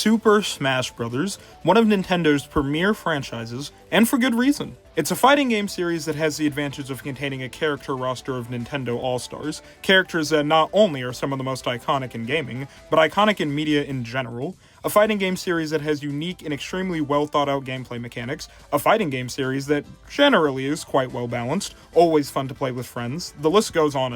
Super Smash Bros., one of Nintendo's premier franchises, and for good reason. It's a fighting game series that has the advantage of containing a character roster of Nintendo All-Stars, characters that not only are some of the most iconic in gaming, but iconic in media in general, a fighting game series that has unique and extremely well thought out gameplay mechanics, a fighting game series that generally is quite well balanced, always fun to play with friends, the list goes on.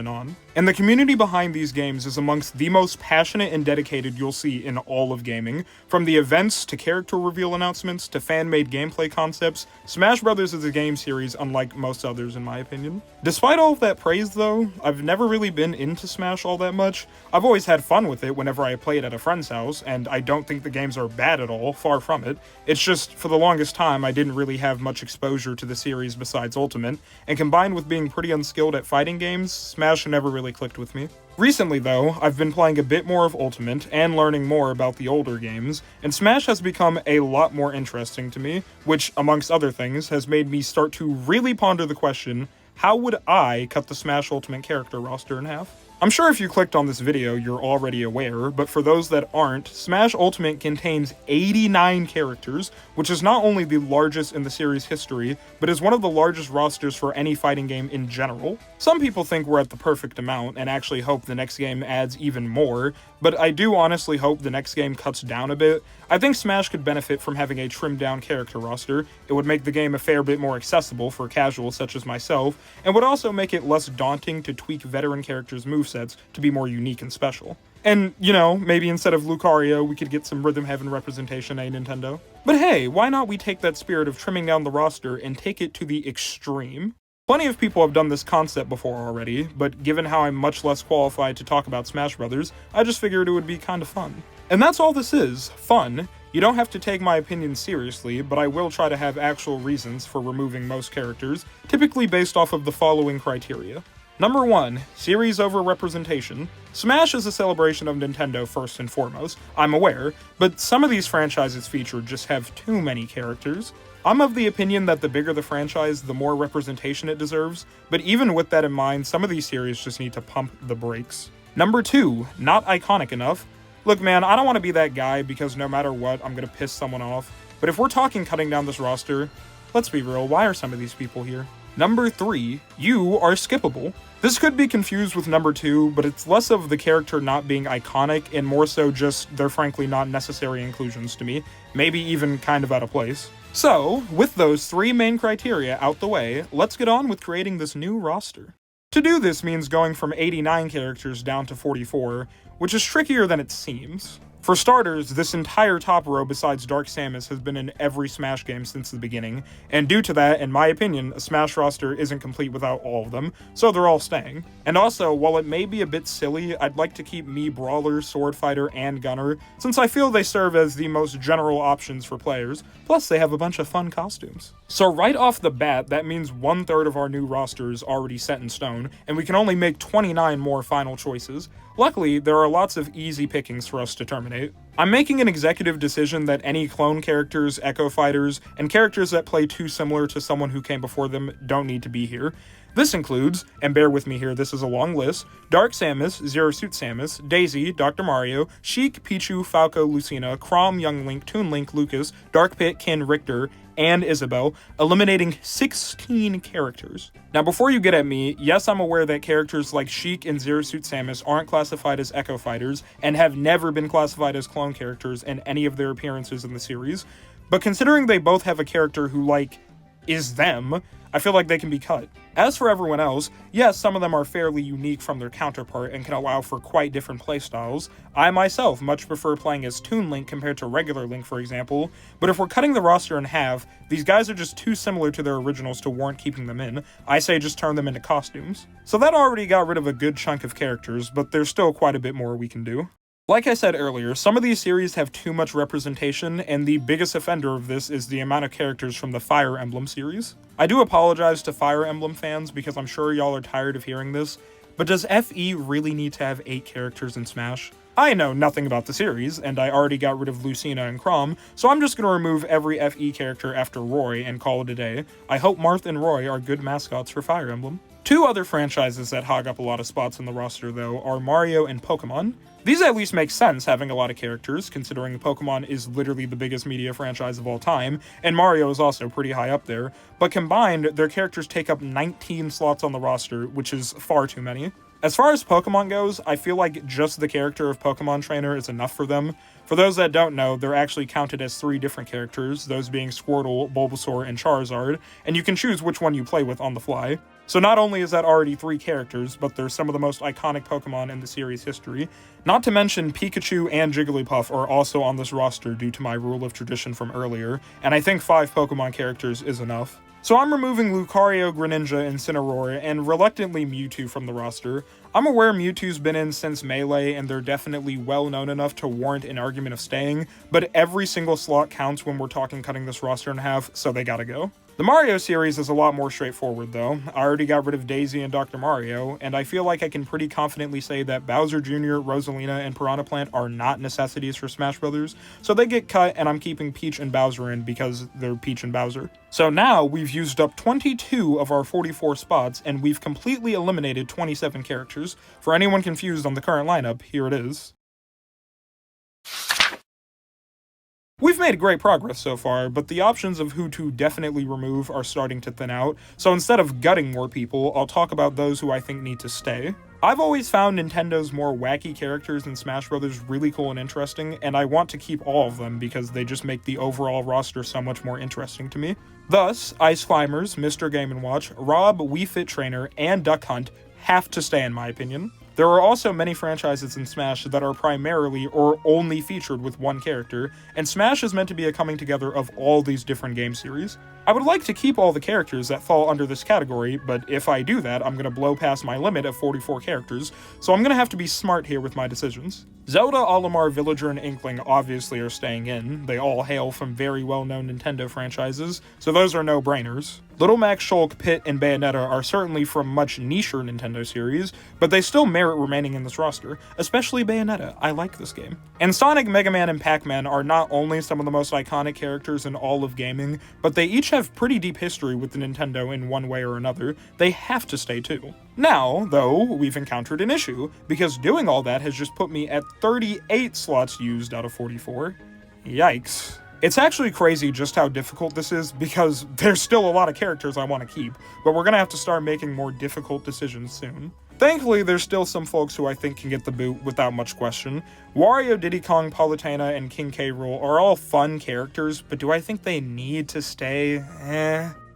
And the community behind these games is amongst the most passionate and dedicated you'll see in all of gaming. From the events to character reveal announcements to fan-made gameplay concepts, Smash Bros. Is a game series unlike most others in my opinion. Despite all of that praise though, I've never really been into Smash all that much. I've always had fun with it whenever I play it at a friend's house, and I don't think the games are bad at all, far from it. It's just, for the longest time, I didn't really have much exposure to the series besides Ultimate, and combined with being pretty unskilled at fighting games, Smash never really clicked with me. Recently though, I've been playing a bit more of Ultimate and learning more about the older games, and Smash has become a lot more interesting to me, which, amongst other things, has made me start to really ponder the question, how would I cut the Smash Ultimate character roster in half? I'm sure if you clicked on this video, you're already aware, but for those that aren't, Smash Ultimate contains 89 characters, which is not only the largest in the series' history, but is one of the largest rosters for any fighting game in general. Some people think we're at the perfect amount, and actually hope the next game adds even more, but I do honestly hope the next game cuts down a bit. I think Smash could benefit from having a trimmed down character roster. It would make the game a fair bit more accessible for casuals such as myself, and would also make it less daunting to tweak veteran characters' movesets to be more unique and special. And, you know, maybe instead of Lucario, we could get some Rhythm Heaven representation, Nintendo? But hey, why not we take that spirit of trimming down the roster and take it to the extreme? Plenty of people have done this concept before already, but given how I'm much less qualified to talk about Smash Bros., I just figured it would be kinda fun. And that's all this is, fun. You don't have to take my opinion seriously, but I will try to have actual reasons for removing most characters, typically based off of the following criteria. Number 1, series over representation. Smash is a celebration of Nintendo first and foremost, I'm aware, but some of these franchises featured just have too many characters. I'm of the opinion that the bigger the franchise, the more representation it deserves, but even with that in mind, some of these series just need to pump the brakes. Number 2, not iconic enough. Look man, I don't want to be that guy because no matter what, I'm gonna piss someone off, but if we're talking cutting down this roster, let's be real, why are some of these people here? Number 3, you are skippable. This could be confused with number 2, but it's less of the character not being iconic and more so just they're frankly not necessary inclusions to me, maybe even kind of out of place. So, with those 3 main criteria out the way, let's get on with creating this new roster. To do this means going from 89 characters down to 44, which is trickier than it seems. For starters, this entire top row besides Dark Samus has been in every Smash game since the beginning, and due to that, in my opinion, a Smash roster isn't complete without all of them, so they're all staying. And also, while it may be a bit silly, I'd like to keep Mii Brawler, Sword Fighter, and Gunner, since I feel they serve as the most general options for players, plus they have a bunch of fun costumes. So right off the bat, that means 1/3 of our new roster is already set in stone, and we can only make 29 more final choices. Luckily, there are lots of easy pickings for us to terminate. I'm making an executive decision that any clone characters, Echo Fighters, and characters that play too similar to someone who came before them don't need to be here. This includes, and bear with me here, this is a long list, Dark Samus, Zero Suit Samus, Daisy, Dr. Mario, Sheik, Pichu, Falco, Lucina, Chrom, Young Link, Toon Link, Lucas, Dark Pit, Ken, Richter, and Isabelle, eliminating 16 characters. Now before you get at me, yes, I'm aware that characters like Sheik and Zero Suit Samus aren't classified as Echo Fighters, and have never been classified as clone characters in any of their appearances in the series, but considering they both have a character who, like, is them, I feel like they can be cut. As for everyone else, yes, some of them are fairly unique from their counterpart and can allow for quite different playstyles. I myself much prefer playing as Toon Link compared to regular Link, for example, but if we're cutting the roster in half, these guys are just too similar to their originals to warrant keeping them in. I say just turn them into costumes. So that already got rid of a good chunk of characters, but there's still quite a bit more we can do. Like I said earlier, some of these series have too much representation, and the biggest offender of this is the amount of characters from the Fire Emblem series. I do apologize to Fire Emblem fans because I'm sure y'all are tired of hearing this, but does FE really need to have 8 characters in Smash? I know nothing about the series, and I already got rid of Lucina and Chrom, so I'm just gonna remove every FE character after Roy and call it a day. I hope Marth and Roy are good mascots for Fire Emblem. 2 other franchises that hog up a lot of spots in the roster, though, are Mario and Pokemon. These at least make sense having a lot of characters, considering Pokemon is literally the biggest media franchise of all time, and Mario is also pretty high up there, but combined, their characters take up 19 slots on the roster, which is far too many. As far as Pokemon goes, I feel like just the character of Pokemon Trainer is enough for them. For those that don't know, they're actually counted as 3 different characters, those being Squirtle, Bulbasaur, and Charizard, and you can choose which one you play with on the fly. So not only is that already 3 characters, but they're some of the most iconic Pokemon in the series' history. Not to mention, Pikachu and Jigglypuff are also on this roster due to my rule of tradition from earlier, and I think 5 Pokemon characters is enough. So I'm removing Lucario, Greninja, Incineroar, and reluctantly Mewtwo from the roster. I'm aware Mewtwo's been in since Melee, and they're definitely well known enough to warrant an argument of staying, but every single slot counts when we're talking cutting this roster in half, so they gotta go. The Mario series is a lot more straightforward though. I already got rid of Daisy and Dr. Mario, and I feel like I can pretty confidently say that Bowser Jr., Rosalina, and Piranha Plant are not necessities for Smash Bros., so they get cut and I'm keeping Peach and Bowser in because they're Peach and Bowser. So now we've used up 22 of our 44 spots, and we've completely eliminated 27 characters. For anyone confused on the current lineup, here it is. We've made great progress so far, but the options of who to definitely remove are starting to thin out, so instead of gutting more people, I'll talk about those who I think need to stay. I've always found Nintendo's more wacky characters in Smash Bros. Really cool and interesting, and I want to keep all of them because they just make the overall roster so much more interesting to me. Thus, Ice Climbers, Mr. Game & Watch, Rob, Wii Fit Trainer, and Duck Hunt have to stay in my opinion. There are also many franchises in Smash that are primarily or only featured with one character, and Smash is meant to be a coming together of all these different game series. I would like to keep all the characters that fall under this category, but if I do that, I'm gonna blow past my limit of 44 characters, so I'm gonna have to be smart here with my decisions. Zelda, Olimar, Villager, and Inkling obviously are staying in. They all hail from very well-known Nintendo franchises, so those are no-brainers. Little Mac, Shulk, Pit, and Bayonetta are certainly from much nicher Nintendo series, but they still merit remaining in this roster, especially Bayonetta. I like this game. And Sonic, Mega Man, and Pac-Man are not only some of the most iconic characters in all of gaming, but they each have pretty deep history with the Nintendo in one way or another. They have to stay too. Now, though, we've encountered an issue, because doing all that has just put me at 38 slots used out of 44. Yikes. It's actually crazy just how difficult this is, because there's still a lot of characters I want to keep, but we're gonna have to start making more difficult decisions soon. Thankfully, there's still some folks who I think can get the boot without much question. Wario, Diddy Kong, Palutena, and King K. Rool are all fun characters, but do I think they need to stay?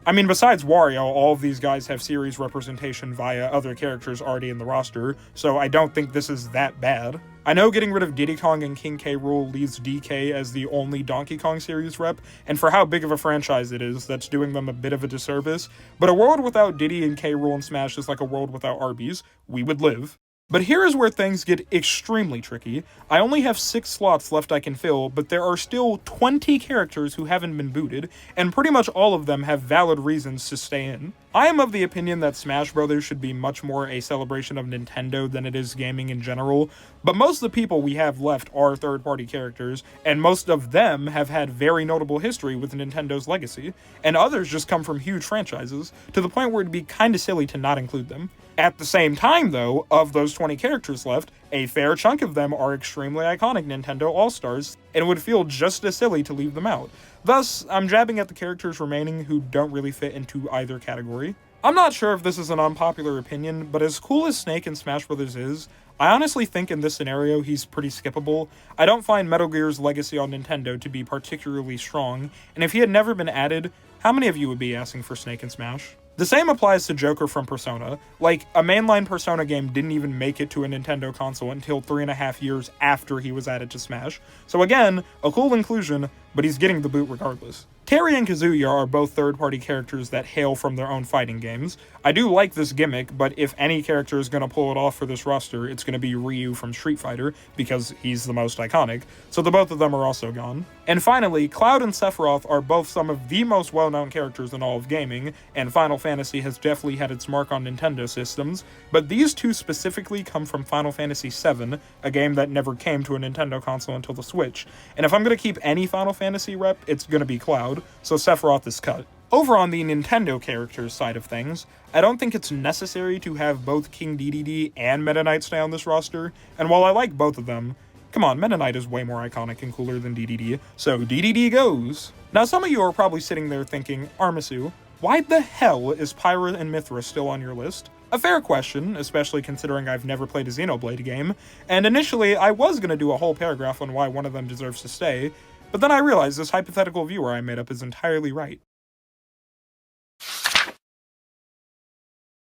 I mean, besides Wario, all of these guys have series representation via other characters already in the roster, so I don't think this is that bad. I know getting rid of Diddy Kong and King K. Rool leaves DK as the only Donkey Kong series rep, and for how big of a franchise it is, that's doing them a bit of a disservice, but a world without Diddy and K. Rool in Smash is like a world without Arby's. We would live. But here is where things get extremely tricky. I only have 6 slots left I can fill, but there are still 20 characters who haven't been booted, and pretty much all of them have valid reasons to stay in. I am of the opinion that Smash Bros. Should be much more a celebration of Nintendo than it is gaming in general, but most of the people we have left are third-party characters, and most of them have had very notable history with Nintendo's legacy, and others just come from huge franchises, to the point where it'd be kinda silly to not include them. At the same time, though, of those 20 characters left, a fair chunk of them are extremely iconic Nintendo All-Stars, and it would feel just as silly to leave them out. Thus, I'm jabbing at the characters remaining who don't really fit into either category. I'm not sure if this is an unpopular opinion, but as cool as Snake in Smash Bros. Is, I honestly think in this scenario he's pretty skippable. I don't find Metal Gear's legacy on Nintendo to be particularly strong, and if he had never been added, how many of you would be asking for Snake in Smash? The same applies to Joker from Persona. Like, a mainline Persona game didn't even make it to a Nintendo console until 3.5 years after he was added to Smash. So again, a cool inclusion, but he's getting the boot regardless. Terry and Kazuya are both third-party characters that hail from their own fighting games. I do like this gimmick, but if any character is going to pull it off for this roster, it's going to be Ryu from Street Fighter, because he's the most iconic, so the both of them are also gone. And finally, Cloud and Sephiroth are both some of the most well-known characters in all of gaming, and Final Fantasy has definitely had its mark on Nintendo systems, but these two specifically come from Final Fantasy VII, a game that never came to a Nintendo console until the Switch, and if I'm going to keep any Final Fantasy rep, it's going to be Cloud, so Sephiroth is cut. Over on the Nintendo characters side of things, I don't think it's necessary to have both King Dedede and Meta Knight stay on this roster, and while I like both of them, come on, Meta Knight is way more iconic and cooler than Dedede, so Dedede goes. Now some of you are probably sitting there thinking, Armasu, why the hell is Pyra and Mithra still on your list? A fair question, especially considering I've never played a Xenoblade game, and initially I was going to do a whole paragraph on why one of them deserves to stay, but then I realized this hypothetical viewer I made up is entirely right.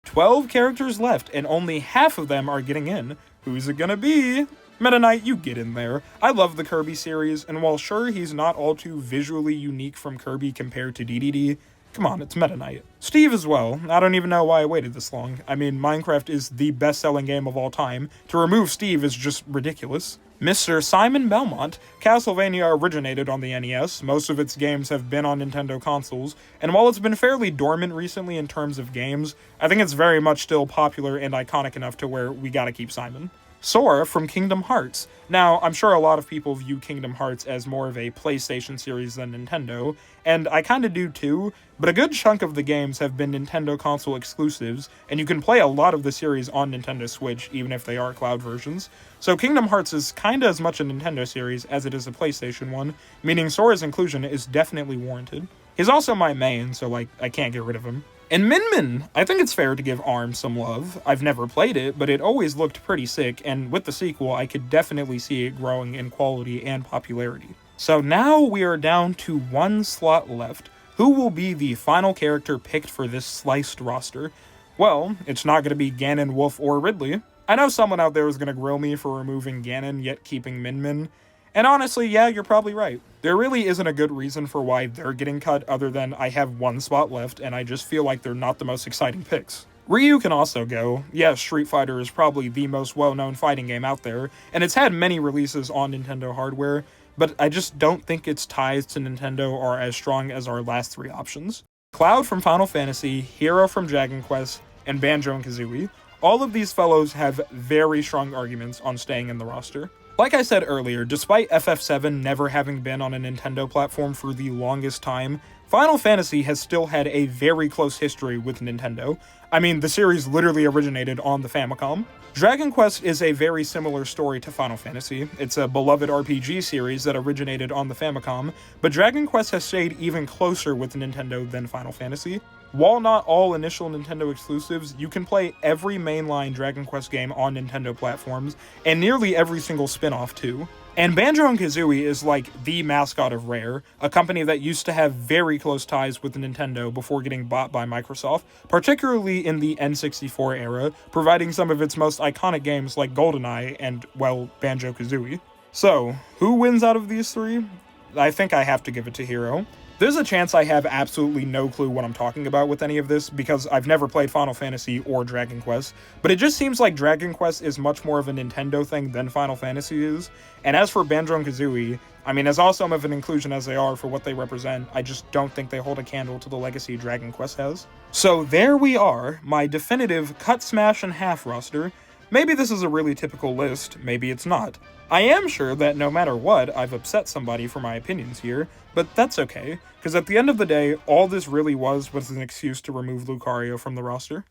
12 characters left, and only half of them are getting in. Who's it gonna be? Meta Knight, you get in there. I love the Kirby series, and while sure he's not all too visually unique from Kirby compared to Dedede, come on, it's Meta Knight. Steve as well. I don't even know why I waited this long. I mean, Minecraft is the best-selling game of all time. To remove Steve is just ridiculous. Mr. Simon Belmont. Castlevania originated on the NES, most of its games have been on Nintendo consoles, and while it's been fairly dormant recently in terms of games, I think it's very much still popular and iconic enough to where we gotta keep Simon. Sora from Kingdom Hearts. Now, I'm sure a lot of people view Kingdom Hearts as more of a PlayStation series than Nintendo, and I kinda do too, but a good chunk of the games have been Nintendo console exclusives, and you can play a lot of the series on Nintendo Switch, even if they are cloud versions. So Kingdom Hearts is kinda as much a Nintendo series as it is a PlayStation one, meaning Sora's inclusion is definitely warranted. He's also my main, so I can't get rid of him. And Min Min! I think it's fair to give ARMS some love. I've never played it, but it always looked pretty sick, and with the sequel, I could definitely see it growing in quality and popularity. So now we are down to one slot left. Who will be the final character picked for this sliced roster? Well, it's not going to be Ganon, Wolf, or Ridley. I know someone out there is going to grill me for removing Ganon, yet keeping Min Min. And honestly, yeah, you're probably right. There really isn't a good reason for why they're getting cut other than I have one spot left and I just feel like they're not the most exciting picks. Ryu can also go. Yes, Street Fighter is probably the most well-known fighting game out there, and it's had many releases on Nintendo hardware, but I just don't think its ties to Nintendo are as strong as our last three options. Cloud from Final Fantasy, Hero from Dragon Quest, and Banjo and Kazooie. All of these fellows have very strong arguments on staying in the roster. Like I said earlier, despite FF7 never having been on a Nintendo platform for the longest time, Final Fantasy has still had a very close history with Nintendo. I mean, the series literally originated on the Famicom. Dragon Quest is a very similar story to Final Fantasy. It's a beloved RPG series that originated on the Famicom, but Dragon Quest has stayed even closer with Nintendo than Final Fantasy. While not all initial Nintendo exclusives, you can play every mainline Dragon Quest game on Nintendo platforms, and nearly every single spin-off too. And Banjo and Kazooie is like the mascot of Rare, a company that used to have very close ties with Nintendo before getting bought by Microsoft, particularly in the N64 era, providing some of its most iconic games like GoldenEye and, well, Banjo Kazooie. So, who wins out of these three? I think I have to give it to Hero. There's a chance I have absolutely no clue what I'm talking about with any of this, because I've never played Final Fantasy or Dragon Quest, but it just seems like Dragon Quest is much more of a Nintendo thing than Final Fantasy is, and as for Banjo and Kazooie, I mean, as awesome of an inclusion as they are for what they represent, I just don't think they hold a candle to the legacy Dragon Quest has. So there we are, my definitive cut, smash, and half roster. Maybe this is a really typical list, maybe it's not. I am sure that no matter what, I've upset somebody for my opinions here, but that's okay, because at the end of the day, all this really was an excuse to remove Lucario from the roster.